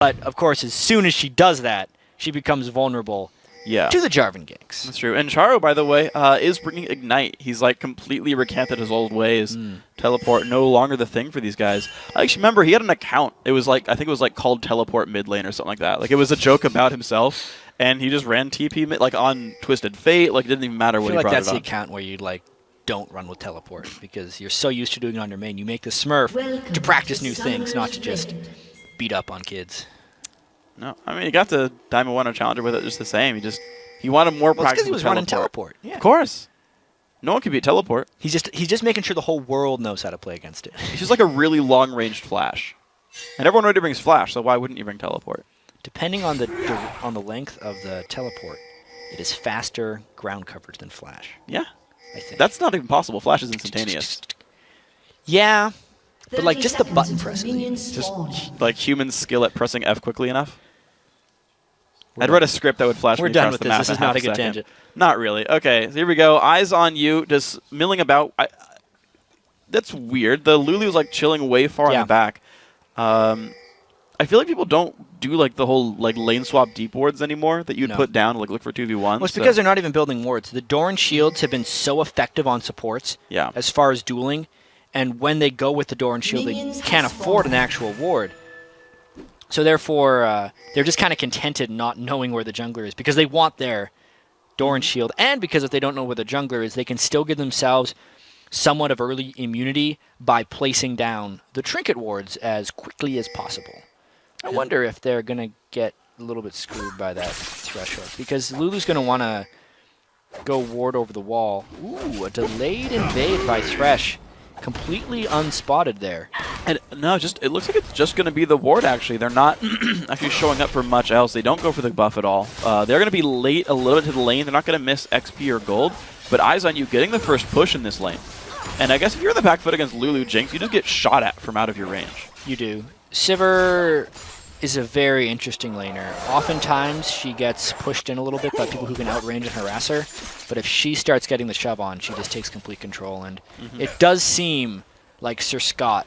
But, of course, as soon as she does that, she becomes vulnerable to the Jarvan ganks. That's true. And Charo, by the way, is bringing Ignite. He's like completely recanted his old ways. Teleport no longer the thing for these guys. I actually remember he had an account. It was like, I think it was like called Teleport Mid Lane or something like that. Like it was a joke about himself, and he just ran TP mid, like on Twisted Fate. Like it didn't even matter what he brought it on. I feel like that's the account where you like don't run with Teleport because you're so used to doing it on your main. You make the Smurf to practice new things, not to just beat up on kids. No, I mean he got the Diamond 1 Challenger with it just the same. He wanted more practice. Because he was running Teleport. Yeah. Of course. No one can beat Teleport. He's just making sure the whole world knows how to play against it. He's just like a really long-ranged Flash. And everyone already brings Flash, so why wouldn't you bring Teleport? Depending on the length of the Teleport, it is faster ground coverage than Flash. Yeah. I think. That's not even possible. Flash is instantaneous. Yeah. But like just the button pressing. Just like human skill at pressing F quickly enough. I'd read a script that would flash me across the map. This is not a good tangent. Not really. Okay, so here we go. Eyes on you, just milling about. That's weird. The Lulu's like chilling way far in the back. I feel like people don't do like the whole like lane swap deep wards anymore that you'd put down to like look for 2v1. Well, it's because they're not even building wards. The Doran shields have been so effective on supports as far as dueling, and when they go with the Doran shield, they can't afford an actual ward. So therefore, they're just kind of contented not knowing where the jungler is because they want their Doran shield, and because if they don't know where the jungler is, they can still give themselves somewhat of early immunity by placing down the trinket wards as quickly as possible. I wonder if they're going to get a little bit screwed by that threshold, because Lulu's going to want to go ward over the wall. Ooh, a delayed invade by Thresh. Completely unspotted there. And no, it looks like it's just going to be the ward, actually. They're not actually showing up for much else. They don't go for the buff at all. They're going to be late a little bit to the lane. They're not going to miss XP or gold, but eyes on you getting the first push in this lane. And I guess if you're in the back foot against Lulu Jinx, you just get shot at from out of your range. You do. Sivir is a very interesting laner. Oftentimes, she gets pushed in a little bit by people who can outrange and harass her. But if she starts getting the shove on, she just takes complete control. And it does seem like Sir Scott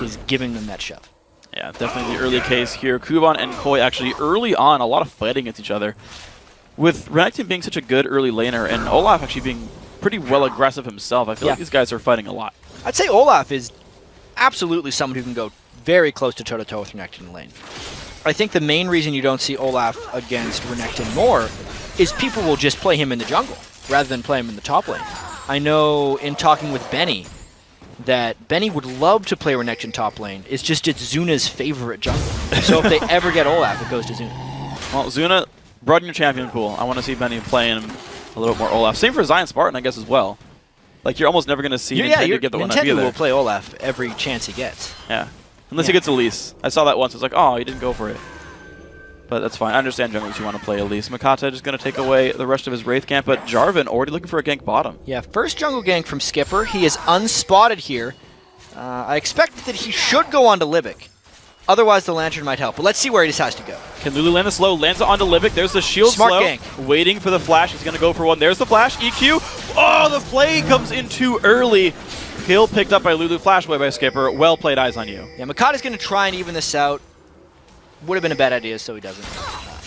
is giving them that shove. Yeah, definitely the early case here. Kuban and Koi actually early on, a lot of fighting against each other. With Renekton being such a good early laner and Olaf actually being pretty well aggressive himself, I feel like these guys are fighting a lot. I'd say Olaf is absolutely someone who can go very close to toe-to-toe with Renekton in lane. I think the main reason you don't see Olaf against Renekton more is people will just play him in the jungle rather than play him in the top lane. I know in talking with Benny that Benny would love to play Renekton top lane. It's just it's Zuna's favorite jungle. So if they ever get Olaf, it goes to Zuna. Well, Zuna, broaden your champion pool. I want to see Benny playing a little more Olaf. Same for Zion Spartan, I guess, as well. Like, you're almost never going to see Nintendo get the one idea there. Nintendo will play Olaf every chance he gets. Yeah. Unless he gets Elise. I saw that once. It's like, oh, he didn't go for it. But that's fine. I understand junglers you want to play Elise. Makata just going to take away the rest of his Wraith camp, but Jarvan already looking for a gank bottom. Yeah, first jungle gank from Skipper. He is unspotted here. I expect that he should go on to Libic. Otherwise, the Lantern might help. But let's see where he decides to go. Can Lulu land the slow? Lands it onto Libic. There's the shield Smart slow. gank. Waiting for the flash. He's going to go for one. There's the flash. EQ. Oh, the play comes in too early. Kill picked up by Lulu. Flash away by Skipper. Well played, eyes on you. Yeah, Makata's going to try and even this out. Would have been a bad idea, so he doesn't.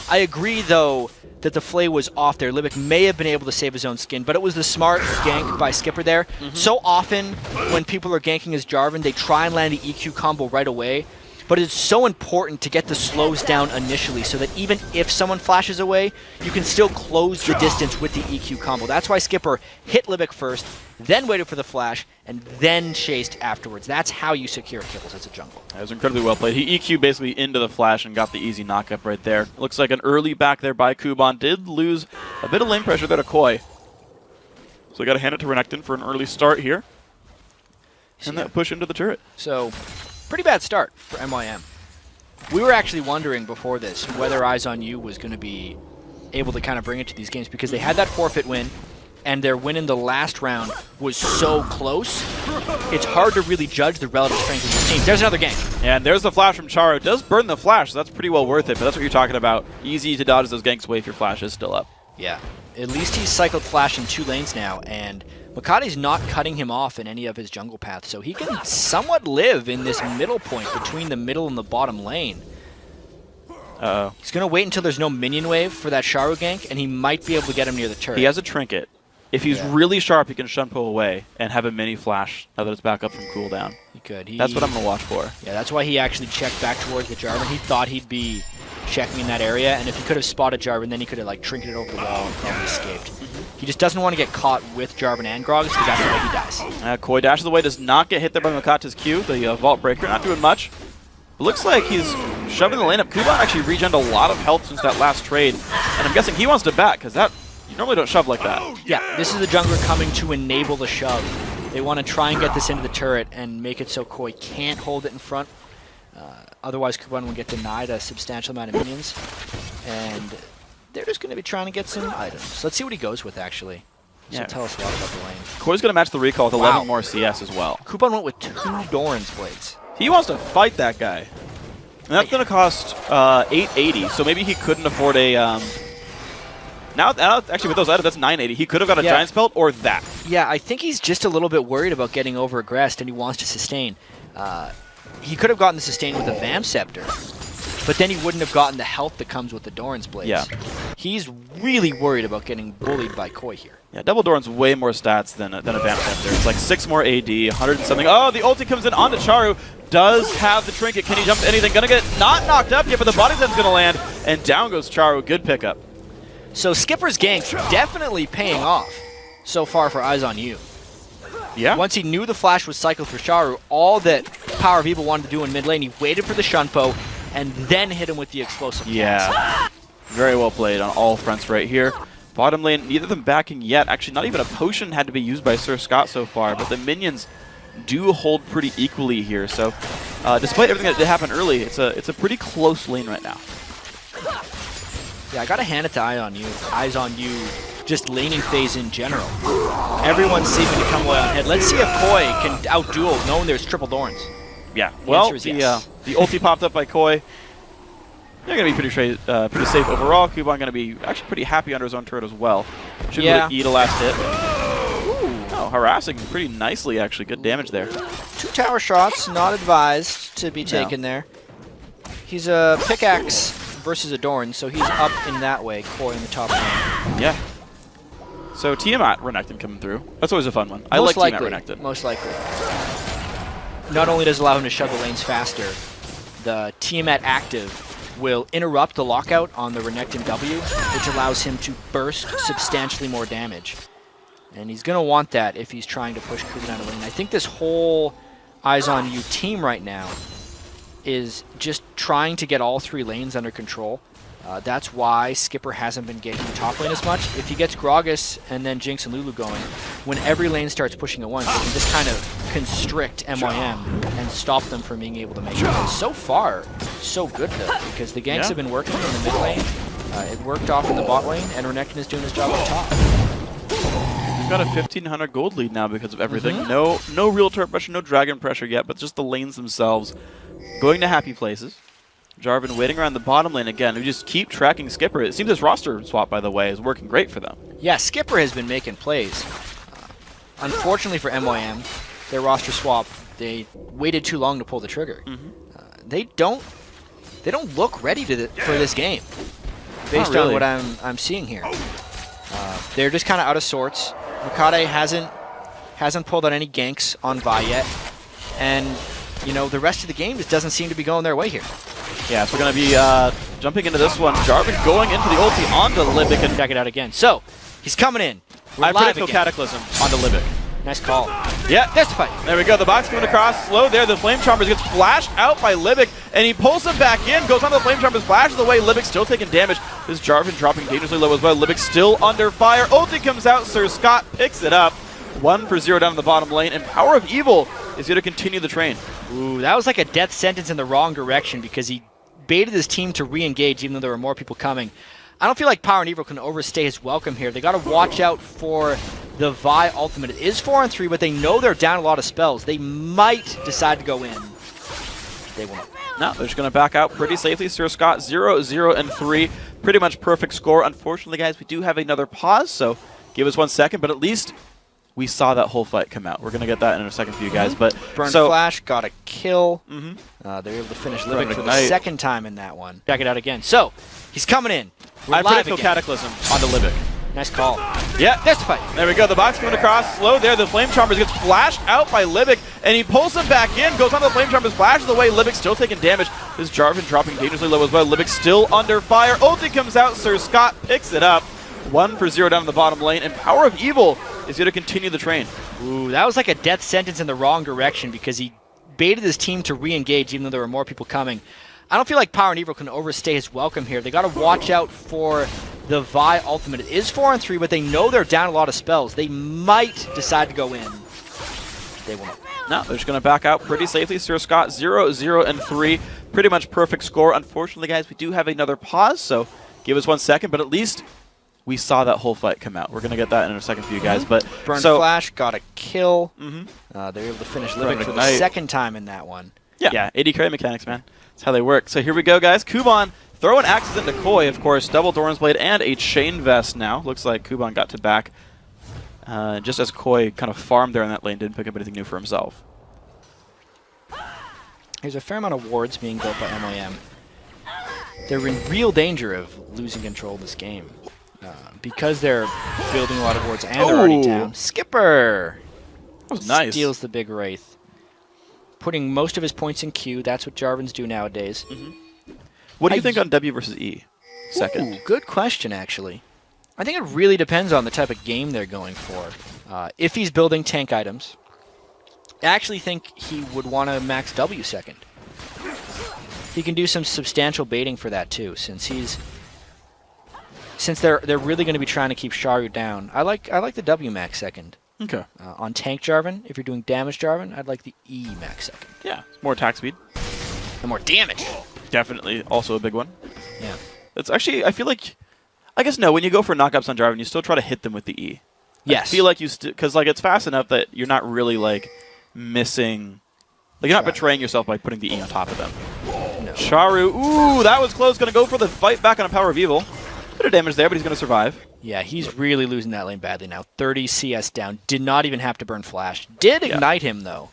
I agree, though, that the Flay was off there. Libic may have been able to save his own skin, but it was the smart gank by Skipper there. So often, when people are ganking as Jarvan, they try and land the EQ combo right away. But it's so important to get the slows down initially so that even if someone flashes away, you can still close the distance with the EQ combo. That's why Skipper hit Libic first, then waited for the flash, and then chased afterwards. That's how you secure kills as a jungle. That was incredibly well played. He EQ'd basically into the flash and got the easy knockup right there. Looks like an early back there by Kuban. Did lose a bit of lane pressure there to Koi. So we got to hand it to Renekton for an early start here. And that push into the turret. So, pretty bad start for MYM. We were actually wondering before this whether Eyes on You was going to be able to kind of bring it to these games because they had that forfeit win, and their win in the last round was so close, it's hard to really judge the relative strength of these teams. There's another game. Yeah, and there's the flash from Charo. It does burn the flash, so that's pretty well worth it, but that's what you're talking about. Easy to dodge those ganks away if your flash is still up. Yeah. At least he's cycled flash in 2 lanes now, and Makati's not cutting him off in any of his jungle paths, so he can somewhat live in this middle point between the middle and the bottom lane. Uh-oh. He's going to wait until there's no minion wave for that Sharu gank, and he might be able to get him near the turret. He has a trinket. If he's really sharp, he can Shunpo away and have a mini flash now that it's back up from cooldown. He could. That's what I'm going to watch for. Yeah, that's why he actually checked back towards the Jarvan. He thought he'd be checking in that area, and if he could have spotted Jarvan, then he could have like trinketed over the wall and probably escaped. He just doesn't want to get caught with Jarvan and Gragas because that's the way he dies. Koi dashes away, does not get hit there by Makata's Q, the Vault Breaker, not doing much. It looks like he's shoving the lane up. Kuban actually regened a lot of health since that last trade, and I'm guessing he wants to back because that you normally don't shove like that. Yeah, this is the jungler coming to enable the shove. They want to try and get this into the turret and make it so Koi can't hold it in front. Otherwise, Kuban will get denied a substantial amount of minions. And they're just going to be trying to get some items. Let's see what he goes with, actually. This will tell us a lot about the lane. Koi's going to match the recall with 11 more CS as well. Kuban went with 2 Doran's Blades. He wants to fight that guy. And that's going to cost 880, so maybe he couldn't afford a... Now, actually, with those items, that's 980. He could have got a Giant's Belt or that. Yeah, I think he's just a little bit worried about getting over-aggressed, and he wants to sustain. He could have gotten the sustain with a Vam Scepter, but then he wouldn't have gotten the health that comes with the Doran's Blades. Yeah. He's really worried about getting bullied by Koi here. Yeah, Double Doran's way more stats than a Vam Scepter. It's like 6 more AD, 100 and something. Oh, the ulti comes in onto Charu. Does have the trinket. Can he jump to anything? Gonna get not knocked up yet, but the body set's gonna land, and down goes Charu. Good pickup. So Skipper's gank definitely paying off so far for Eyes on You. Yeah. Once he knew the flash was cycled for Charu, all that Power of Evil wanted to do in mid lane, he waited for the Shunpo and then hit him with the explosive cast. Very well played on all fronts right here. Bottom lane, neither of them backing yet. Actually, not even a potion had to be used by Sir Scott so far, but the minions do hold pretty equally here. So, despite everything that did happen early, it's a pretty close lane right now. Yeah, I gotta hand it to Eyes on You, just laning phase in general. Everyone's seeming to come away on head. Let's see if Koi can outduel, knowing there's triple Dorans. Yeah, The well, answer is yes. the ulti popped up by Koi. They're going to be pretty safe overall. Kuban going to be actually pretty happy under his own turret as well. Should be able to eat a last hit. Oh, harassing pretty nicely, actually. Good damage there. 2 tower shots, not advised to be taken there. He's a pickaxe versus a Doran, so he's up in that way. Koi in the top lane. Yeah. So Tiamat Renekton coming through. That's always a fun one. I like Tiamat Renekton. Most likely. Not only does it allow him to shove the lanes faster, the Tiamat active will interrupt the lockout on the Renekton W, which allows him to burst substantially more damage. And he's going to want that if he's trying to push Kuban out of lane. I think this whole Eyes on You team right now is just trying to get all 3 lanes under control. That's why Skipper hasn't been ganking top lane as much. If he gets Gragas and then Jinx and Lulu going, when every lane starts pushing at once, they can just kind of constrict MYM and stop them from being able to make it. And so far, so good though, because the ganks have been working in the mid lane. It worked off in the bot lane, and Renekton is doing his job up top. We've got a 1,500 gold lead now because of everything. No real turret pressure, no dragon pressure yet, but just the lanes themselves going to happy places. Jarvan waiting around the bottom lane again. We just keep tracking Skipper. It seems this roster swap, by the way, is working great for them. Yeah, Skipper has been making plays. Unfortunately for MYM, their roster swap, they waited too long to pull the trigger. They don't look ready for this game, based on what I'm seeing here. They're just kind of out of sorts. Makade hasn't pulled out any ganks on Vi yet, and you know the rest of the game just doesn't seem to be going their way here. Yeah, so we're going to be jumping into this one. Jarvan going into the ulti onto Libic and check it out again. So, he's coming in. I predict no Cataclysm onto Libic. Nice call. Yeah. There's the fight. There we go. The box coming across. Slow there. The Flame Charmers gets flashed out by Libic, and he pulls him back in. Goes on the Flame Charmers, flashes away. Libic still taking damage. This Jarvan dropping dangerously low as well. Libic still under fire. Ulti comes out. Sir Scott picks it up. 1 for 0 down in the bottom lane, and Power of Evil is going to continue the train. Ooh, that was like a death sentence in the wrong direction because he baited his team to re-engage even though there were more people coming. I don't feel like Power and Evil can overstay his welcome here. They got to watch out for the Vi ultimate. It is 4-on-3, but they know they're down a lot of spells. They might decide to go in. They won't. No, they're just going to back out pretty safely. Sir Scott 0-0-3. Pretty much perfect score. Unfortunately, guys, we do have another pause, so give us 1 second, but at least we saw that whole fight come out. We're going to get that in a second for you guys. But Burn Flash, got a kill. They were able to finish Libic for the second time in that one. Check it out again. So, he's coming in. We're live again. Cataclysm onto Libic. Nice call. Yeah. There's the fight. There we go. The box coming across. Slow there. The Flame Charmers gets flashed out by Libic, and he pulls him back in. Goes on the Flame Charmers, flashes away. Libic still taking damage. This Jarvan dropping dangerously low as well. Libic still under fire. Ulti comes out. Sir Scott picks it up. 1 for 0 down in the bottom lane, and Power of Evil is going to continue the train. Ooh, that was like a death sentence in the wrong direction because he baited his team to re-engage even though there were more people coming. I don't feel like Power and Evil can overstay his welcome here. They got to watch out for the Vi ultimate. It is 4-on-3, but they know they're down a lot of spells. They might decide to go in. They won't. No, they're just going to back out pretty safely. Sir Scott 0-0-3. Pretty much perfect score. Unfortunately, guys, we do have another pause, so give us 1 second, but at least we saw that whole fight come out. We're going to get that in a second for you guys. But Burn Flash, got a kill. They were able to finish Libic for the second time in that one. Yeah, AD carry mechanics, man. That's how they work. So here we go, guys. Kuban throwing axes into Koi, of course. Double Doran's Blade and a Chain Vest now. Looks like Kuban got to back just as Koi kind of farmed there in that lane, didn't pick up anything new for himself. There's a fair amount of wards being built by MIM. They're in real danger of losing control of this game. Because they're building a lot of wards and they're already down. Skipper! That was nice. Steals the big Wraith. Putting most of his points in Q. That's what Jarvans do nowadays. What do you think on W versus E? Second. Ooh, good question, actually. I think it really depends on the type of game they're going for. If he's building tank items, I actually think he would want to max W second. He can do some substantial baiting for that too, since they're really going to be trying to keep Sharu down. I like the W max second. Okay. On tank Jarvan, if you're doing damage Jarvan, I'd like the E max second. Yeah, more attack speed. And more damage. Definitely also a big one. Yeah. It's actually, I feel like, I guess no, when you go for knockups on Jarvan, you still try to hit them with the E. Yes. I feel like you because like it's fast enough that you're not really like missing, like you're not betraying yourself by putting the E on top of them. No. Sharu, ooh, that was close. Going to go for the fight back on a Power of Evil. Bit of damage there, but he's going to survive. Yeah, he's really losing that lane badly now. 30 CS down. Did not even have to burn Flash. Did ignite him, though.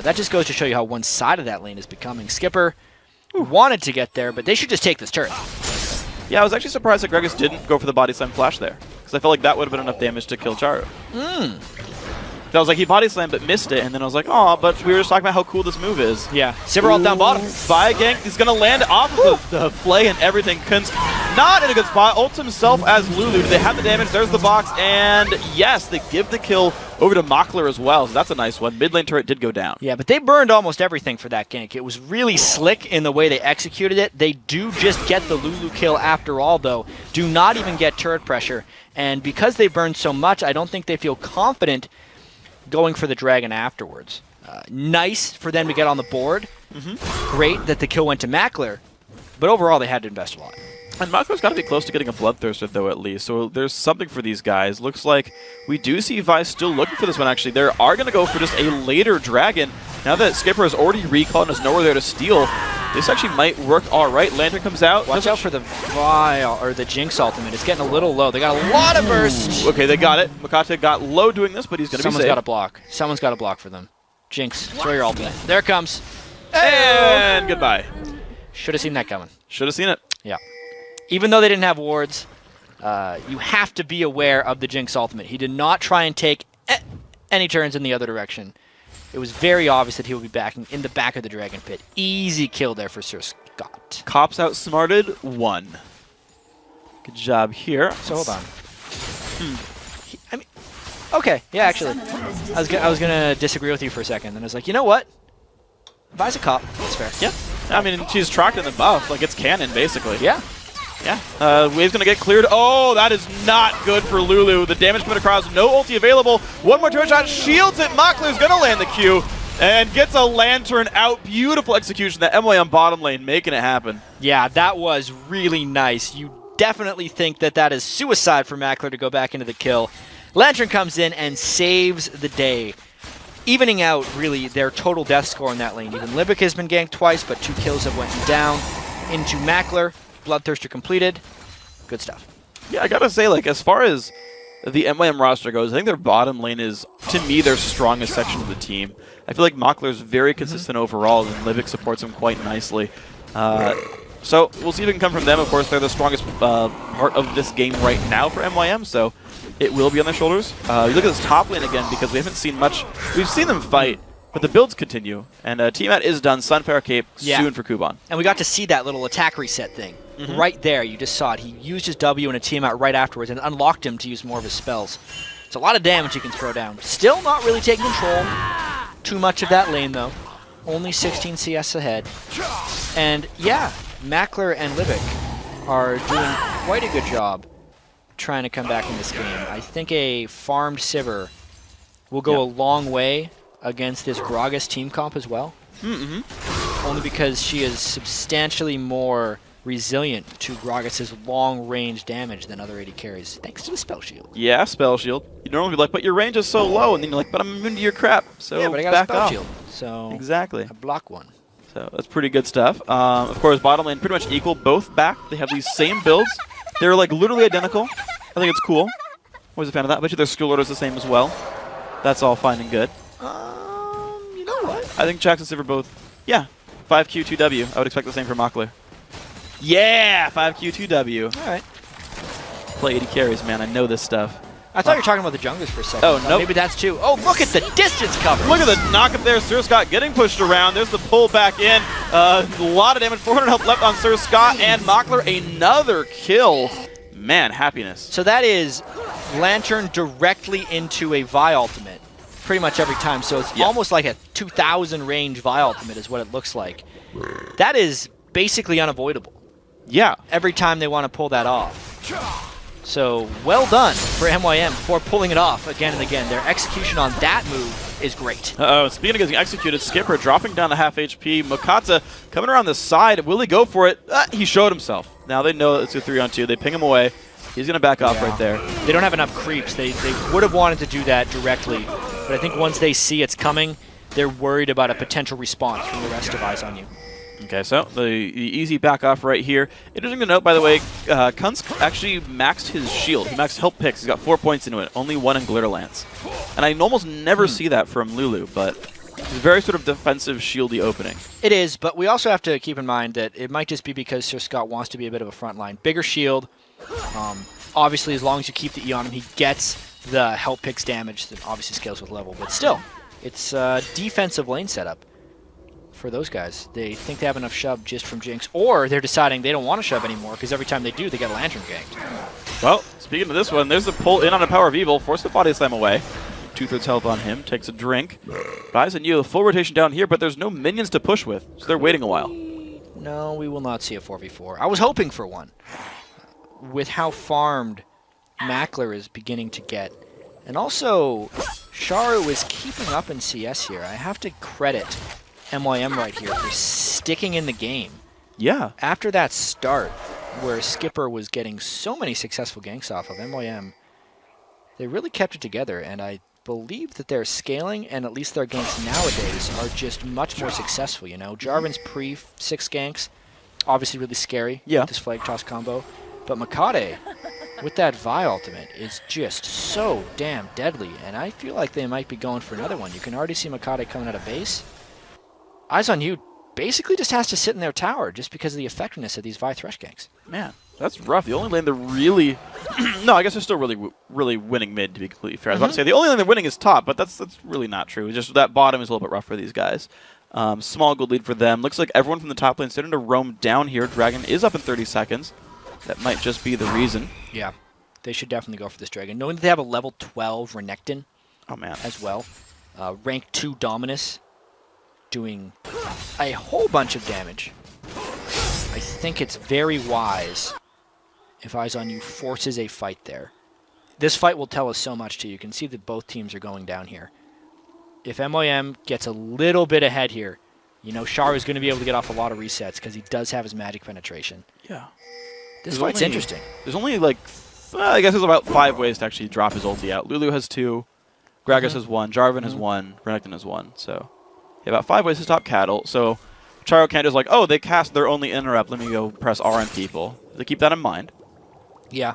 That just goes to show you how one-sided that lane is becoming. Skipper wanted to get there, but they should just take this turret. Yeah, I was actually surprised that Gregus didn't go for the body slam flash there, because I felt like that would have been enough damage to kill Charu. I was like, he body slammed but missed it, and then I was like, oh, but we were just talking about how cool this move is. Yeah, Sivir ult down bottom. Fire gank is going to land off of the flay and everything. Kunst not in a good spot. Ults himself as Lulu. They have the damage. There's the box, and yes, they give the kill over to Mockler as well, so that's a nice one. Mid lane turret did go down. Yeah, but they burned almost everything for that gank. It was really slick in the way they executed it. They do just get the Lulu kill after all, though. Do not even get turret pressure, and because they burned so much, I don't think they feel confident going for the dragon afterwards. Nice for them to get on the board. Great that the kill went to Mackler, but overall they had to invest a lot. And Mackler's got to be close to getting a Bloodthirster, though, at least. So there's something for these guys. Looks like we do see Vi still looking for this one, actually. They are going to go for just a later dragon. Now that Skipper has already recalled and has nowhere there to steal, this actually might work all right. Lantern comes out. Watch out for the Vi, or the Jinx ultimate. It's getting a little low. They got a lot of burst. Okay, they got it. Makate got low doing this, but he's going to be safe. Someone's got to block. Someone's got to block for them. Jinx, throw your ultimate. There it comes. And goodbye. Should have seen that coming. Should have seen it. Yeah. Even though they didn't have wards, you have to be aware of the Jinx ultimate. He did not try and take any turns in the other direction. It was very obvious that he would be backing in the back of the Dragon Pit. Easy kill there for Sir Scott. Cops outsmarted 1. Good job here. So hold on. I mean, okay, yeah, actually. I was gonna disagree with you for a second, and I was like, you know what? Vi's a cop. That's fair. Yeah. I mean, she's tracked in the buff. Like, it's canon, basically. Yeah. Yeah. Wave's going to get cleared. Oh, that is not good for Lulu. The damage coming across. No ulti available. One more turret shot. Shields it. Mockler's going to land the Q and gets a Lantern out. Beautiful execution. That MY on bottom lane making it happen. Yeah, that was really nice. You definitely think that that is suicide for Mackler to go back into the kill. Lantern comes in and saves the day, evening out, really, their total death score in that lane. Even Libic has been ganked twice, but 2 kills have went down into Mackler. Bloodthirster completed. Good stuff. Yeah, I gotta say, like, as far as the MYM roster goes, I think their bottom lane is, to me, their strongest section of the team. I feel like Mockler's very consistent overall, and Livic supports him quite nicely. So we'll see if it can come from them. Of course, they're the strongest part of this game right now for MYM, so it will be on their shoulders. You look at this top lane again, because we haven't seen much. We've seen them fight, but the builds continue. And Tiamat is done. Sunfire Cape soon for Kuban. And we got to see that little attack reset thing. Right there, you just saw it. He used his W and a Tiamat right afterwards and unlocked him to use more of his spells. It's a lot of damage he can throw down. Still not really taking control too much of that lane, though. Only 16 CS ahead. And yeah, Mackler and Livic are doing quite a good job trying to come back in this game. I think a farmed Sivir will go a long way against this Gragas team comp as well. Only because she is substantially more resilient to Gragas' long-range damage than other AD carries, thanks to the Spell Shield. Yeah, Spell Shield. You'd normally be like, but your range is so low, and then you're like, but I'm immune to your crap, so yeah, but I got back a Spell off. Shield, so exactly. I block one. So that's pretty good stuff. Of course, bottom lane pretty much equal, both back. They have these same builds. They're like literally identical. I think it's cool. Always a fan of that. I bet you their skill order is the same as well. That's all fine and good. You know what? I think Jax and Sivir both, 5Q, 2W. I would expect the same for Mockler. Yeah, 5Q, 2W. All right. Play 80 carries, man. I know this stuff. I thought you were talking about the junglers for a second. Oh, no. Maybe that's too. Oh, look at the distance cover. Look at the knock up there. Sir Scott getting pushed around. There's the pull back in. A lot of damage. 400 health left on Sir Scott. And Mockler, another kill. Man, happiness. So that is Lantern directly into a Vi ultimate pretty much every time. So it's almost like a 2,000 range Vi ultimate is what it looks like. That is basically unavoidable. Yeah. Every time they want to pull that off. So well done for MYM for pulling it off again and again. Their execution on that move is great. Uh-oh, speaking of getting executed, Skipper dropping down to half HP. Mokata coming around the side. Will he go for it? He showed himself. Now they know it's a 3-on-2. They ping him away. He's going to back off right there. They don't have enough creeps. They would have wanted to do that directly. But I think once they see it's coming, they're worried about a potential response from the rest of Eyes on You. Okay, so the easy back off right here. Interesting to note, by the way, Kunsk actually maxed his shield. He maxed help picks. He's got 4 points into it, only 1 in Glitter Lance. And I almost never see that from Lulu, but it's a very sort of defensive, shieldy opening. It is, but we also have to keep in mind that it might just be because Sir Scott wants to be a bit of a front line. Bigger shield. Obviously, as long as you keep the E on him, he gets the help picks damage that obviously scales with level. But still, it's a defensive lane setup for those guys. They think they have enough shove just from Jinx, or they're deciding they don't want to shove anymore because every time they do, they get Lantern ganked. Well, speaking of this one, there's a pull in on a Power of Evil, force the body slam away. 2/3 health on him, takes a drink. Eyes on You, full rotation down here, but there's no minions to push with, so they're waiting a while. No, we will not see a 4v4. I was hoping for one. With how farmed Mackler is beginning to get. And also, Sharu is keeping up in CS here. I have to credit MYM right here for sticking in the game. Yeah. After that start, where Skipper was getting so many successful ganks off of MYM, they really kept it together, and I believe that they're scaling, and at least their ganks nowadays are just much more successful, you know? Jarvan's pre-6 ganks, obviously really scary with this flag toss combo, but Makade, with that Vi ultimate, is just so damn deadly, and I feel like they might be going for another one. You can already see Makade coming out of base. Eyes on You basically just has to sit in their tower just because of the effectiveness of these Vi Thresh ganks. Man, that's rough. The only lane they're really... no, I guess they're still really winning mid, to be completely fair. I was about to say, the only lane they're winning is top, but that's really not true. It's just that bottom is a little bit rough for these guys. Small gold lead for them. Looks like everyone from the top lane starting to roam down here. Dragon is up in 30 seconds. That might just be the reason. Yeah, they should definitely go for this Dragon. Knowing that they have a level 12 Renekton as well. Rank 2 Dominus doing a whole bunch of damage. I think it's very wise if Eyes on You forces a fight there. This fight will tell us so much too. You can see that both teams are going down here. If MYM gets a little bit ahead here, you know Sharu's going to be able to get off a lot of resets because he does have his magic penetration. Yeah. This fight's interesting. There's only like, I guess there's about 5 ways to actually drop his ulti out. Lulu has 2, Gragas has 1, Jarvan has 1, Renekton has 1. So, yeah, about 5 ways to stop Cattle. So, Charo can't just like, oh, they cast their only interrupt. Let me go press R on people. So keep that in mind. Yeah.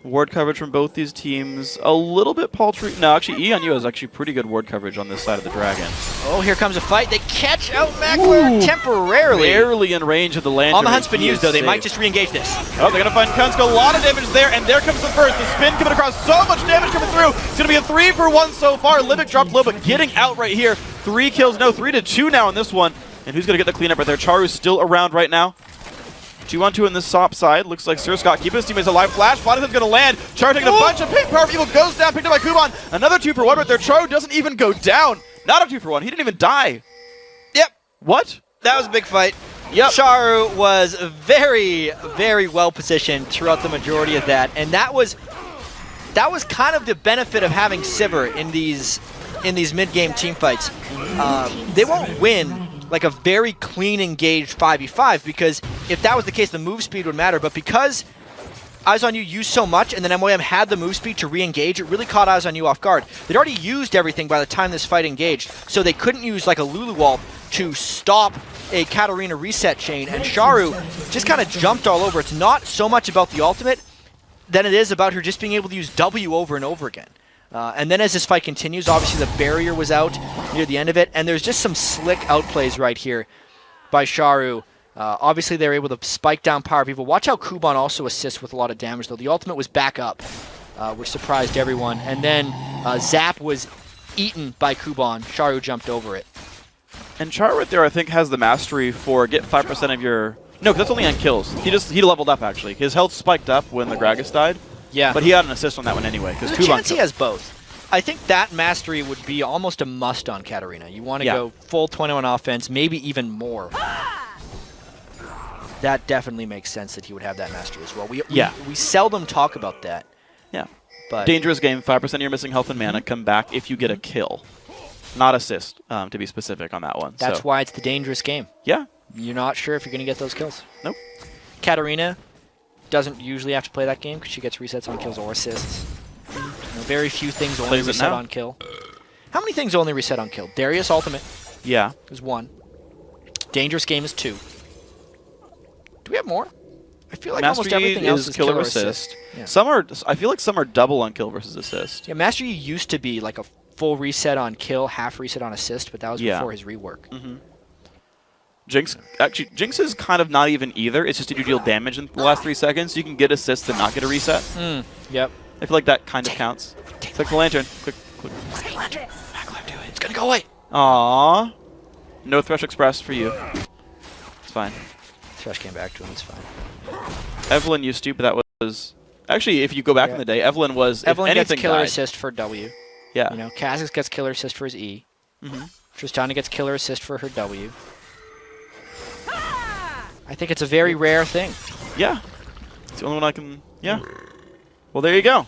Ward coverage from both these teams, a little bit paltry. No, actually, E on U has actually pretty good ward coverage on this side of the Dragon. Oh, here comes a fight. They catch out Mackler temporarily. Barely in range of the Lantern. On the hunt's been used, though. They might just re-engage this. Oh, they're going to find Kunsk. A lot of damage there, and there comes the first. The spin coming across. So much damage coming through. It's going to be a 3-for-1 so far. Livic dropped low, but getting out right here. 3 kills. No, 3-2 now in this one. And who's going to get the cleanup right there? Charu's still around right now. 2-on-2 in the top side. Looks like Sir Scott keeping his teammates alive. Flash, Bonnet's going to land. Char taking a bunch of pink. Power of Evil goes down, picked up by Kuban. Another 2-for-1 right there. Charu doesn't even go down. Not a 2-for-1. He didn't even die. Yep. What? That was a big fight. Yep. Charu was very, very well positioned throughout the majority of that, and that was kind of the benefit of having Sivir in these mid-game team fights. They won't win like a very clean engaged 5v5, because if that was the case, the move speed would matter. But because Eyes on You used so much, and then MOM had the move speed to re-engage, it really caught Eyes on You off guard. They'd already used everything by the time this fight engaged, so they couldn't use like a Lulu wall to stop a Katarina reset chain, and Charu just kind of jumped all over. It's not so much about the ultimate than it is about her just being able to use W over and over again. And then as this fight continues, obviously the barrier was out near the end of it, and there's just some slick outplays right here by Charu. Obviously they were able to spike down power people. Watch how Kuban also assists with a lot of damage, though. The ultimate was back up, which surprised everyone. And then Zap was eaten by Kuban. Charu jumped over it. And Char right there, I think, has the mastery for get 5% of your... No, because that's only on kills. He leveled up, actually. His health spiked up when the Gragas died. Yeah. But he had an assist on that one anyway. There's a chance he has both. I think that mastery would be almost a must on Katarina. You want to go full 21 offense, maybe even more. That definitely makes sense that he would have that mastery as well. We seldom talk about that. Yeah. But dangerous game, 5% of your missing health and mana come back if you get a kill. Not assist, to be specific on that one. That's why it's the dangerous game. Yeah. You're not sure if you're going to get those kills. Nope. Katarina doesn't usually have to play that game because she gets resets on kills or assists. Very few things only reset on kill. How many things only reset on kill? Darius ultimate is 1. Dangerous game is 2. Do we have more? I feel like Mastery almost everything else is kill or assist. Yeah. Some are. I feel like some are double on kill versus assist. Yeah, Mastery used to be like a full reset on kill, half reset on assist, but that was before his rework. Jinx is kind of not even either. It's just that you deal damage in the last 3 seconds. You can get assists and not get a reset. Yep. I feel like that kind of counts. Click the lantern. Click. Click the lantern. Backlive, do it. It's gonna go away. Aww. No Thresh Express for you. It's fine. Thresh came back to him. It's fine. Evelyn used to, but that was actually, if you go back in the day, Evelyn was. Evelyn gets killer assist for W. Yeah. You know, Kha'Zix gets killer assist for his E. Tristana gets killer assist for her W. I think it's a very rare thing. Yeah. It's the only one I can... Yeah. Well, there you go.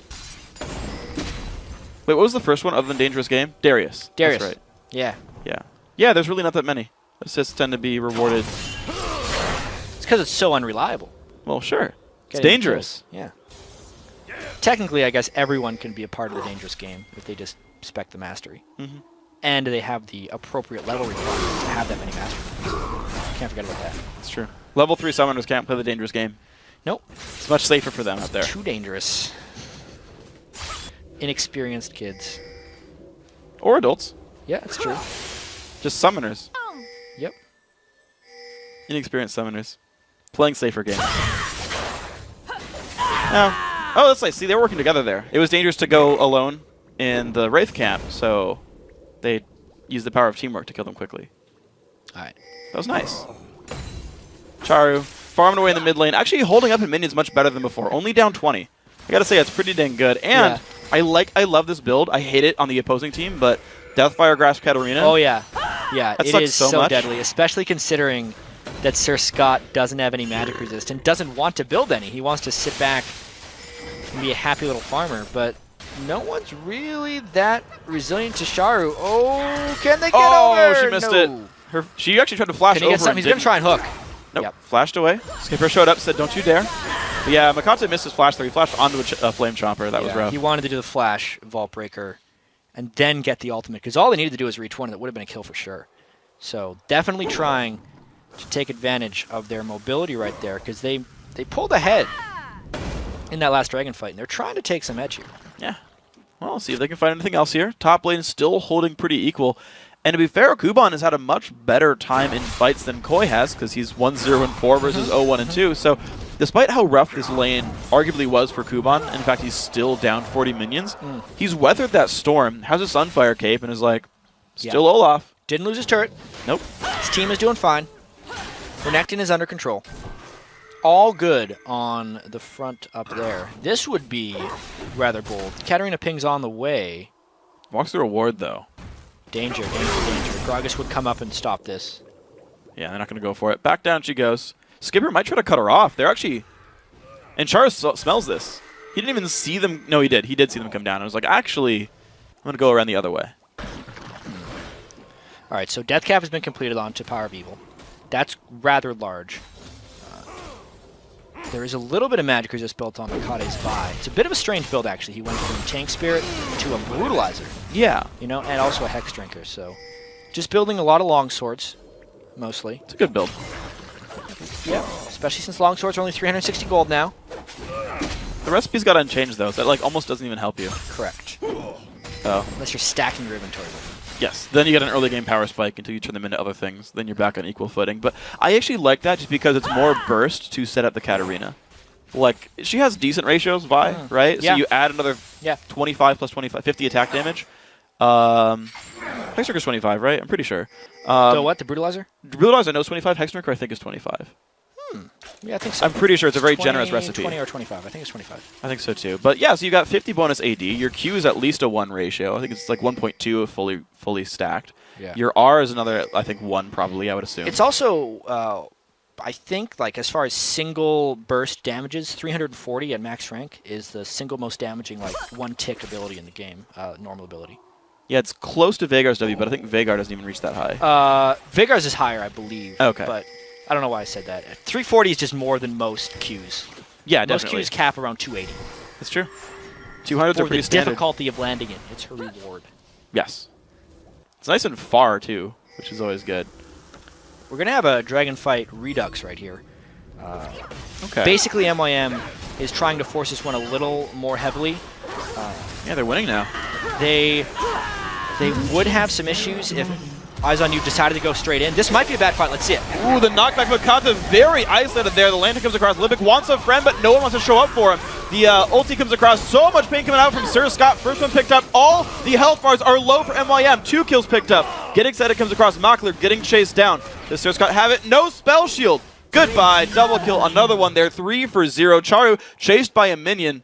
Wait, what was the first one other than Dangerous Game? Darius. Darius. That's right. Yeah. Yeah. Yeah, there's really not that many. Assists tend to be rewarded. It's because it's so unreliable. Well, sure. It's dangerous. Yeah. Technically, I guess everyone can be a part of the Dangerous Game if they just spec the mastery. And they have the appropriate level requirements to have that many mastery. Can't forget about that. That's true. Level 3 summoners can't play the Dangerous Game. Nope. It's much safer for them out there. Too dangerous. Inexperienced kids. Or adults. Yeah, it's true. Just summoners. Yep. Inexperienced summoners. Playing safer games. Oh, that's nice. See, they were working together there. It was dangerous to go alone in the Wraith camp, so they used the power of teamwork to kill them quickly. Alright. That was nice. Charu, farming away in the mid lane. Actually holding up in minions much better than before. Only down 20. I gotta say, it's pretty dang good. And I love this build. I hate it on the opposing team, but Deathfire Grasp Katarina. Oh, yeah. Yeah, it is so deadly, especially considering that Sir Scott doesn't have any magic resist and doesn't want to build any. He wants to sit back and be a happy little farmer, but no one's really that resilient to Charu. Oh, can they get over? Oh, she missed it. She actually tried to flash over. He's going to try and hook. Nope. Yep. Flashed away. Skipper showed up, said, "Don't you dare." But yeah, Makante missed his flash there. He flashed onto a Flame Chomper. That was rough. He wanted to do the flash, Vault Breaker, and then get the ultimate, because all they needed to do was reach one, and that would have been a kill for sure. So definitely trying to take advantage of their mobility right there, because they pulled ahead. in that last dragon fight, and they're trying to take some edge here. Yeah. Well, see if they can find anything else here. Top lane still holding pretty equal. And to be fair, Kuban has had a much better time in fights than Koi has, because he's 1-0-4 versus 0-1-2. So despite how rough this lane arguably was for Kuban, in fact, he's still down 40 minions, he's weathered that storm, has a Sunfire cape, and is like, still Olaf. Didn't lose his turret. Nope. His team is doing fine. Renekton is under control. All good on the front up there. This would be rather bold. Katarina pings on the way. Walks through a ward, though. Danger, danger, danger. Gragas would come up and stop this. Yeah, they're not going to go for it. Back down she goes. Skipper might try to cut her off. They're actually... And Char smells this. He didn't even see them... No, he did. He did see them come down. I was like, actually, I'm going to go around the other way. All right, so Death Cap has been completed onto Power of Evil. That's rather large. There is a little bit of magic resist built on Makade's Vi. It's a bit of a strange build, actually. He went from Tank Spirit to a Brutalizer. Yeah. You know, and also a Hex Drinker, so... Just building a lot of longswords, mostly. It's a good build. Yeah, especially since longswords are only 360 gold now. The recipe's got unchanged, though, so that like almost doesn't even help you. Correct. Oh. Unless you're stacking your inventory. Yes. Then you get an early game power spike until you turn them into other things. Then you're back on equal footing. But I actually like that just because it's more burst to set up the Katarina. Like, she has decent ratios, Vi, right? Yeah. So you add another 25 plus 25, 50 attack damage. Hexdrinker's 25, right? I'm pretty sure. So what, the Brutalizer? Brutalizer, I know, is 25. Hexdrinker, I think, is 25. Yeah, I think so. I'm pretty sure it's a very generous recipe. 20 or 25. I think it's 25. I think so, too. But yeah, so you got 50 bonus AD. Your Q is at least a 1 ratio. I think it's like 1.2 if fully stacked. Yeah. Your R is another, I think, 1 probably, I would assume. It's also... I think, like, as far as single burst damages, 340 at max rank is the single most damaging, like, one-tick ability in the game, normal ability. Yeah, it's close to Veigar's W, but I think Veigar doesn't even reach that high. Veigar's is higher, I believe. Okay. But I don't know why I said that. 340 is just more than most Qs. Yeah, most definitely. Qs cap around 280. That's true. 200s are For pretty the standard. difficulty of landing it. It's her reward. Yes. It's nice and far, too, which is always good. We're going to have a Dragon Fight Redux right here. Okay. Basically, MYM is trying to force this one a little more heavily. Yeah, they're winning now. They would have some issues if Eyes on You decided to go straight in. This might be a bad fight. Let's see it. Ooh, the knockback Makata very isolated there. The lantern comes across. Libic wants a friend, but no one wants to show up for him. The ulti comes across. So much pain coming out from Sir Scott. First one picked up. All the health bars are low for MYM. 2 kills picked up. Get excited comes across. Makler getting chased down. Does Sir Scott have it? No spell shield. Goodbye. Double kill. Another one there. 3 for 0. Charu chased by a minion.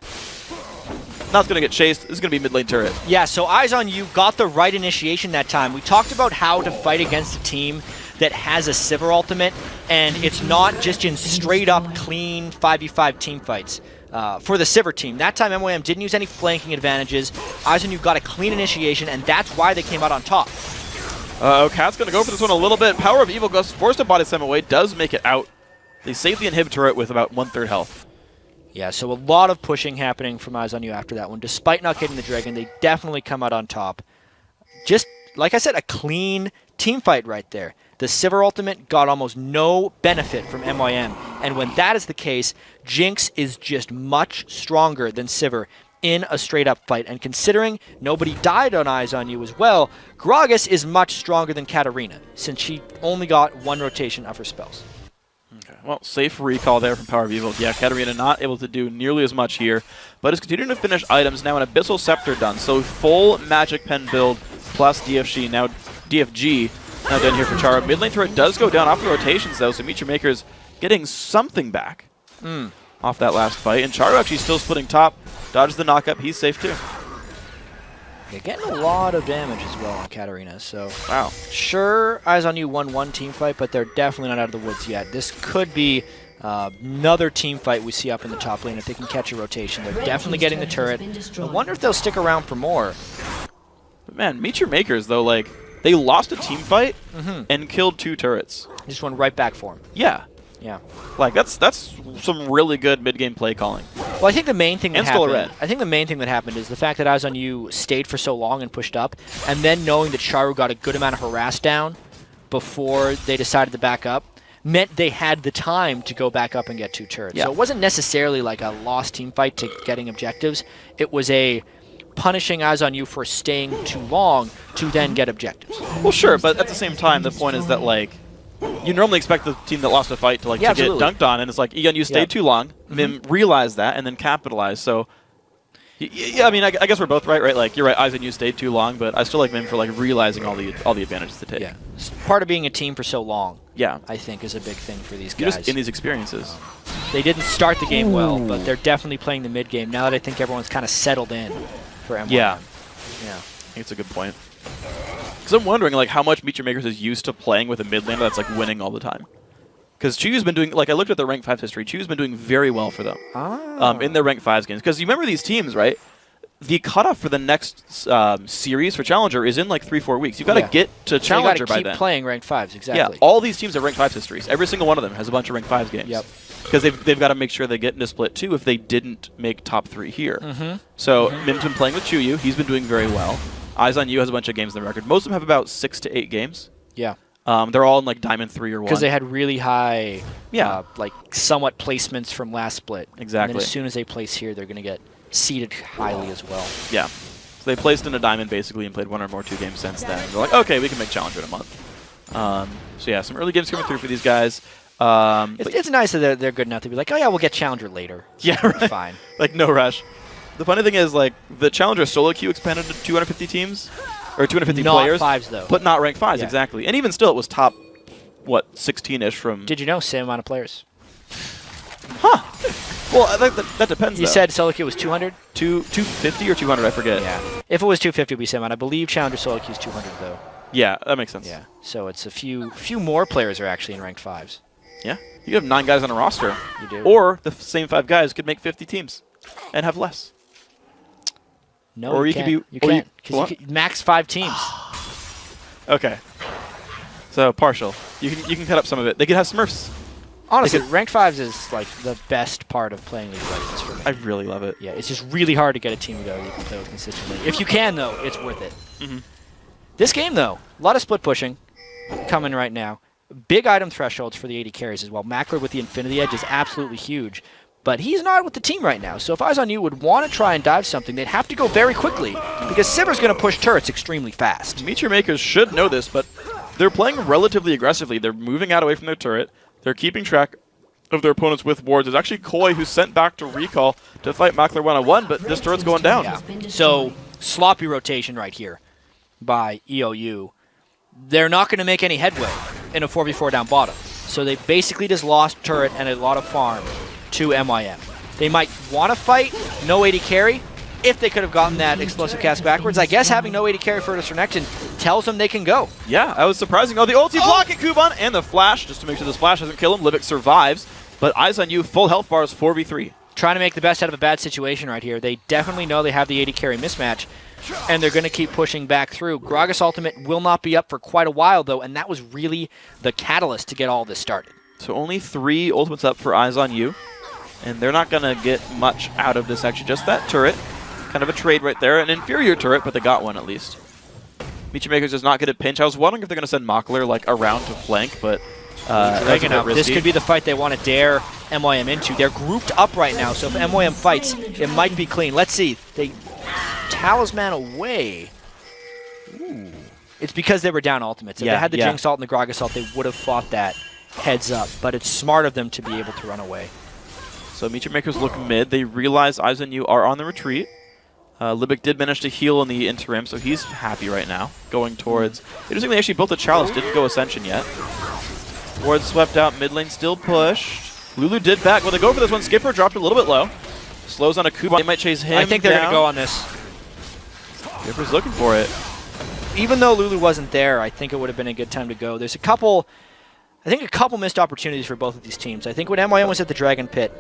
Not going to get chased. This is going to be mid lane turret. Yeah, so Eyes on You got the right initiation that time. We talked about how to fight against a team that has a Sivir ultimate, and it's not just in straight-up, clean 5v5 team fights. For the Sivir team, that time MOM didn't use any flanking advantages. Eyes on You got a clean initiation, and that's why they came out on top. Cat's going to go for this one a little bit. Power of Evil goes forced to body slam away. Does make it out. They save the inhib turret with about 1/3 health. Yeah, so a lot of pushing happening from Eyes on You after that one. Despite not getting the dragon, they definitely come out on top. Just, like I said, a clean team fight right there. The Sivir ultimate got almost no benefit from MYM. And when that is the case, Jinx is just much stronger than Sivir in a straight-up fight. And considering nobody died on Eyes on You as well, Gragas is much stronger than Katarina, since she only got 1 rotation of her spells. Okay. Well, safe recall there from Power of Evil. Yeah, Katarina not able to do nearly as much here, but is continuing to finish items. Now an Abyssal Scepter done, so full Magic Pen build plus DFG now done here for Chara. Mid lane turret does go down off the rotations though, so Meet Your Maker's getting something back off that last fight, and Chara actually still splitting top, dodges the knockup. He's safe too. Yeah, getting a lot of damage as well on Katarina, so... Wow. Sure, Eyes on You won 1 team fight, but they're definitely not out of the woods yet. This could be another team fight we see up in the top lane if they can catch a rotation. They're definitely getting the turret. I wonder if they'll stick around for more. But man, Meet Your Makers, though, like, they lost a team fight and killed 2 turrets. Just went right back for him. Yeah. Yeah. Like, that's some really good mid-game play calling. Well, I think the main thing that happened, I think the main thing that happened is the fact that Eyes on You stayed for so long and pushed up, and then knowing that Charu got a good amount of harass down before they decided to back up, meant they had the time to go back up and get 2 turrets. Yeah. So it wasn't necessarily like a lost team fight to getting objectives. It was a punishing Eyes on You for staying too long to then get objectives. Well, sure, but at the same time, the point is that, like, you normally expect the team that lost a fight to, like, to get dunked on, and it's like, you stayed too long, Mim realized that, and then capitalized. So, yeah, I mean, I guess we're both right? Like, you're right, Eyes on You stayed too long, but I still like Mim for, like, realizing all the advantages to take. Yeah. Part of being a team for so long, yeah, I think, is a big thing for these guys. You're just in these experiences. They didn't start the game well, but they're definitely playing the mid game now that I think everyone's kind of settled in for M1. Yeah. Yeah. I think it's a good point. Because I'm wondering, like, how much Meteor Makers is used to playing with a mid laner that's, like, winning all the time. Because Chiyu's been doing, like, I looked at their rank 5 history, Chiyu's been doing very well for them in their rank 5 games. Because you remember these teams, right? The cutoff for the next series for Challenger is in, like, 3-4 weeks. You've got to get to Challenger by then. You got to keep playing rank 5s, exactly. Yeah, all these teams have rank 5 histories. Every single one of them has a bunch of rank 5 games. Yep. Because they've got to make sure they get into Split 2 if they didn't make top 3 here. So Mim's been playing with Chiyu. He's been doing very well. Eyes on You has a bunch of games in the record. Most of them have about 6 to 8 games. Yeah. They're all in, like, Diamond 3 or 1. Because they had really high, like, somewhat placements from last split. Exactly. And then as soon as they place here, they're going to get seeded highly as well. Yeah. So they placed in a Diamond, basically, and played 1 or more 2 games since then. They're like, okay, we can make Challenger in a month. So, yeah, some early games coming through for these guys. It's nice that they're good enough to be like, oh, yeah, we'll get Challenger later. Yeah, right. Fine. Like, no rush. The funny thing is, like, the Challenger solo queue expanded to 250 teams, or 250 players. Not 5s, though. But not rank 5s, exactly. And even still, it was top, what, 16-ish from... Did you know? Same amount of players. Huh. Well, that depends, You said solo queue was 200? 250 or 200, I forget. Yeah. If it was 250, it would be same amount. I believe Challenger solo queue is 200, though. Yeah, that makes sense. Yeah. So it's a few more players are actually in ranked 5s. Yeah. You have 9 guys on a roster. You do. Or the same 5 guys could make 50 teams and have less. No, or you can't. You can't. Because you can max 5 teams. Okay. So, partial. You can cut up some of it. They could have Smurfs. Honestly, ranked 5s is like the best part of playing League of Legends for me. I really love it. Yeah, it's just really hard to get a team to go consistently. If you can, though, it's worth it. This game, though, a lot of split pushing coming right now. Big item thresholds for the AD carries as well. Mackler with the Infinity Edge is absolutely huge, but he's not with the team right now. So if Eyes on You would want to try and dive something, they'd have to go very quickly because Sivir's going to push turrets extremely fast. Meteor Makers should know this, but they're playing relatively aggressively. They're moving out away from their turret. They're keeping track of their opponents with wards. There's actually Koi who's sent back to recall to fight Mackler one-on-one, but this turret's going down. Yeah. So sloppy rotation right here by EOU. They're not going to make any headway in a 4v4 down bottom. So they basically just lost turret and a lot of farm to MIM. They might want to fight, no AD carry, if they could have gotten that explosive cast backwards. I guess having no AD carry for this Renekton tells them they can go. Yeah, that was surprising. Oh, the ulti block at Kuban and the flash, just to make sure the splash doesn't kill him. Libic survives, but Eyes on You, full health bars, 4v3. Trying to make the best out of a bad situation right here. They definitely know they have the AD carry mismatch, and they're going to keep pushing back through. Gragas ultimate will not be up for quite a while, though, and that was really the catalyst to get all this started. So only 3 ultimates up for Eyes on You, and they're not going to get much out of this, actually. Just that turret. Kind of a trade right there. An inferior turret, but they got one at least. Meteor Makers does not get a pinch. I was wondering if they're going to send Mockler like around to flank, but this could be the fight they want to dare MYM into. They're grouped up right now, so if MYM fights, it might be clean. Let's see. They talisman away. Ooh. It's because they were down ultimates. If they had the Jinx ult and the Gragas ult, they would have fought that heads up, but it's smart of them to be able to run away. So Meteor Makers look mid. They realize Eyes on You are on the retreat. Libic did manage to heal in the interim, so he's happy right now. Going towards... Interestingly, actually built a Chalice, didn't go Ascension yet. Ward swept out, mid lane still pushed. Lulu did back. Well, they go for this one. Skipper dropped a little bit low. Slows on a Kuban. They might chase him I think they're going to go on this. Skipper's looking for it. Even though Lulu wasn't there, I think it would have been a good time to go. There's a couple missed opportunities for both of these teams. I think when MYM was at the Dragon Pit,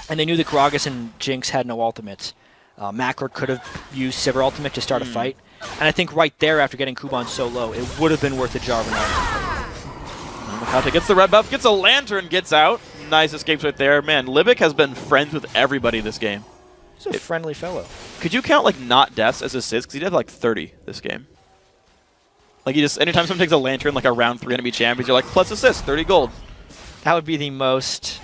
and they knew that Gragas and Jinx had no ultimates, Mackler could have used Sivir ultimate to start a fight. And I think right there, after getting Kuban so low, it would have been worth a Jarvan ultimate. Makata gets the red buff, gets a lantern, gets out. Nice escapes right there. Man, Libic has been friends with everybody this game. He's a friendly fellow. Could you count like not deaths as assists? Because he did like 30 this game. Like he just, anytime someone takes a lantern like around 3 enemy champions, you're like, plus assist, 30 gold. That would be the most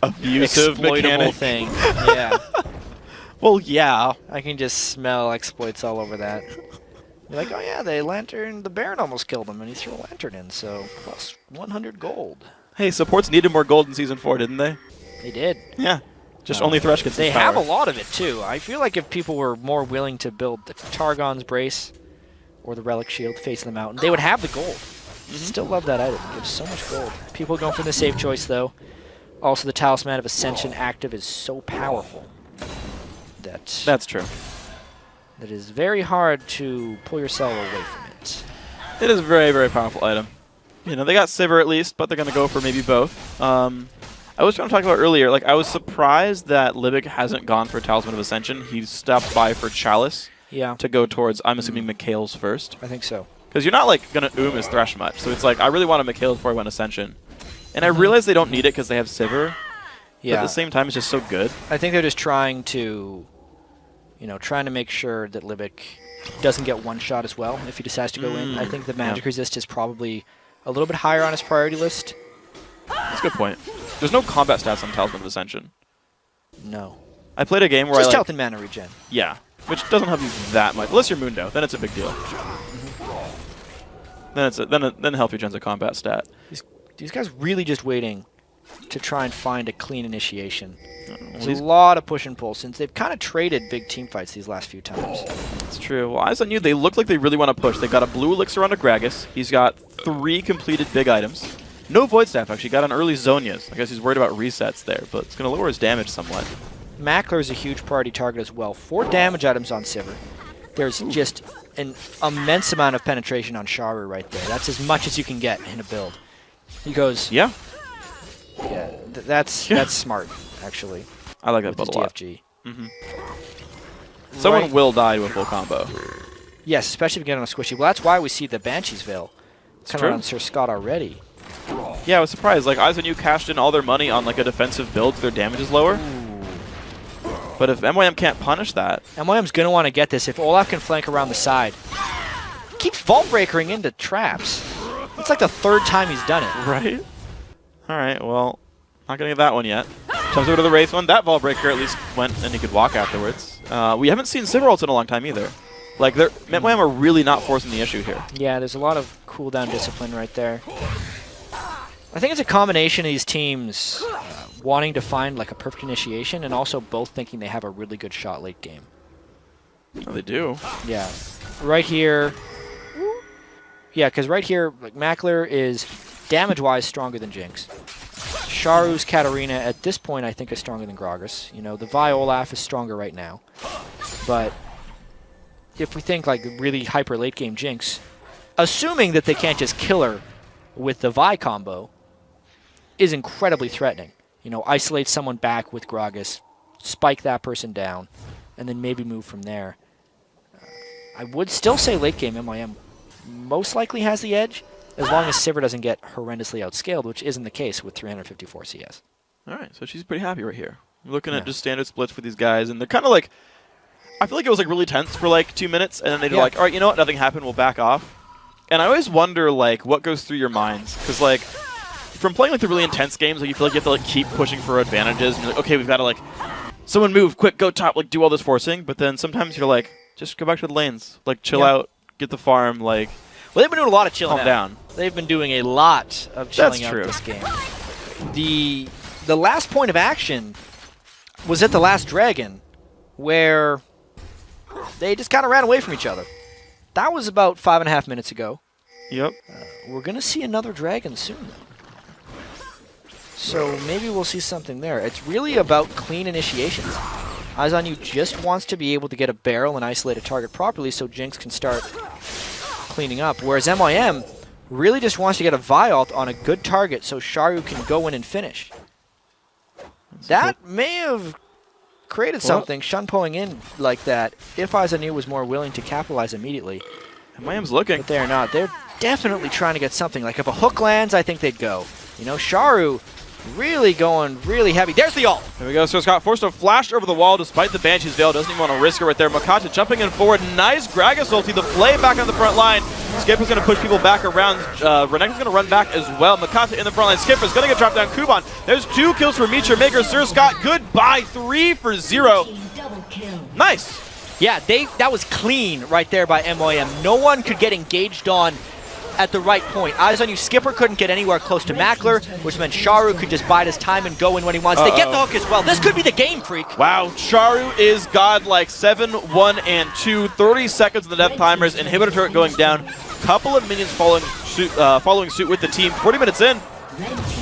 abusive exploitable mechanic. thing. Yeah. Well, yeah. I can just smell exploits all over that. You're like, oh yeah, the Baron almost killed him, and he threw a lantern in, so plus 100 gold. Hey, supports needed more gold in Season 4, didn't they? They did. Yeah. Just only Thresh gets They his power. have a lot of it, too. I feel like if people were more willing to build the Targon's Brace or the Relic Shield, Face of the Mountain, they would have the gold. Still love that item. It gives so much gold. People going for the safe choice, though. Also, the Talisman of Ascension active is so powerful that's true. That it is very hard to pull yourself away from it. It is a very, very powerful item. You know, they got Sivir at least, but they're going to go for maybe both. I was trying to talk about earlier, like, I was surprised that Libic hasn't gone for Talisman of Ascension. He stopped by for Chalice to go towards, I'm assuming, Mikhail's first. I think so. Because you're not, like, going to his Thresh much. So it's like, I really want a Mikhail before I went Ascension. And I realize they don't need it because they have Sivir. Yeah. But at the same time, it's just so good. I think they're just trying to, trying to make sure that Libic doesn't get one shot as well if he decides to go in. I think the magic resist is probably a little bit higher on his priority list. That's a good point. There's no combat stats on Talisman of Ascension. No. I played a game where just health and mana regen. Yeah, which doesn't help you that much. Unless you're Mundo, then it's a big deal. Then health regen's a combat stat. These guys really just waiting to try and find a clean initiation. There's a lot of push and pull since they've kind of traded big team fights these last few times. It's true. Well, eyes on you, they look like they really want to push. They've got a blue elixir on a Gragas. He's got 3 completed big items. No Void Staff, actually. Got an early Zonias. I guess he's worried about resets there, but it's going to lower his damage somewhat. Mackler is a huge priority target as well. 4 damage items on Sivir. There's just an immense amount of penetration on Sharu right there. That's as much as you can get in a build. He goes... Yeah. Yeah, that's smart, actually. I like that build a lot. DFG. Someone will die to a full combo. Yes, especially if you get on a squishy. Well, that's why we see the Banshee's Veil coming on Sir Scott already. Yeah, I was surprised. Like, eyes on you cashed in all their money on like a defensive build, so their damage is lower. But if MYM can't punish that... MYM's going to want to get this if Olaf can flank around the side. He keeps Vault Breakering into traps. It's like the 3rd time he's done it. Right? Alright, well, not going to get that one yet. Jumps over to the Wraith one. That Vault Breaker at least went and he could walk afterwards. We haven't seen Sivir ults in a long time either. Like, MYM are really not forcing the issue here. Yeah, there's a lot of cooldown discipline right there. I think it's a combination of these teams wanting to find like a perfect initiation and also both thinking they have a really good shot late game. Oh, they do. Yeah. Right here. Yeah, because right here, like, Mackler is damage-wise stronger than Jinx. Sharu's Katarina at this point I think is stronger than Gragas. You know, the Vi Olaf is stronger right now. But if we think like really hyper late game Jinx, assuming that they can't just kill her with the Vi combo, is incredibly threatening. You know, isolate someone back with Gragas, spike that person down, and then maybe move from there. I would still say late game MYM most likely has the edge, as long as Sivir doesn't get horrendously outscaled, which isn't the case with 354 CS. Alright, so she's pretty happy right here. We're looking at just standard splits for these guys, and they're kind of like... I feel like it was like really tense for like 2 minutes, and then they're like, alright, you know what, nothing happened, we'll back off. And I always wonder, like, what goes through your minds, because, like, from playing, like, the really intense games, like, you feel like you have to, like, keep pushing for advantages, and you're like, okay, we've got to, like, someone move, quick, go top, like, do all this forcing, but then sometimes you're like, just go back to the lanes, like, chill out, get the farm, like... Well, they've been doing a lot of chilling calm down. They've been doing a lot of chilling out this game. The last point of action was at the last Dragon, where they just kind of ran away from each other. That was about 5.5 minutes ago. Yep. We're going to see another Dragon soon, though. So maybe we'll see something there. It's really about clean initiations. Eyes on You just wants to be able to get a barrel and isolate a target properly so Jinx can start cleaning up. Whereas MYM really just wants to get a Vi ult on a good target so Sharu can go in and finish. That may have created something, Shunpoing in like that, if Eyes on You was more willing to capitalize immediately. MYM's looking. But they're not. They're definitely trying to get something. Like if a hook lands, I think they'd go. You know, Sharu really going really heavy. There's the ult. There we go. So Scott forced to flash over the wall despite the Banshee's Veil. Doesn't even want to risk it right there. Makata jumping in forward. Nice Gragas ulti. The play back on the front line. Skipper's going to push people back around. Renekton's going to run back as well. Makata in the front line. Skipper's going to get dropped down. Kuban. There's 2 kills for Meteor Maker. Sir Scott, goodbye. 3 for 0. Nice. Yeah, that was clean right there by MOM. No one could get engaged on at the right point. Eyes on you. Skipper couldn't get anywhere close to Mackler, which meant Charu could just bide his time and go in when he wants. They get the hook as well. This could be the game, Freak. Wow, Charu is godlike. 7, 1, and 2. 30 seconds of the death timers. Inhibitor turret going down. Couple of minions following suit with the team. 40 minutes in.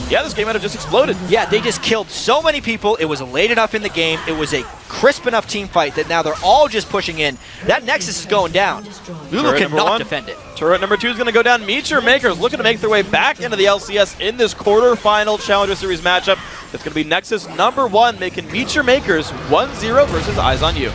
Yeah, this game might have just exploded. Yeah, they just killed so many people. It was late enough in the game. It was a crisp enough team fight that now they're all just pushing in. That Nexus is going down. Lulu cannot defend it. Turret number 2 is going to go down. Meteor Makers looking to make their way back into the LCS in this quarterfinal Challenger Series matchup. It's going to be Nexus number 1 making Meteor Makers 1-0 versus Eyes on You.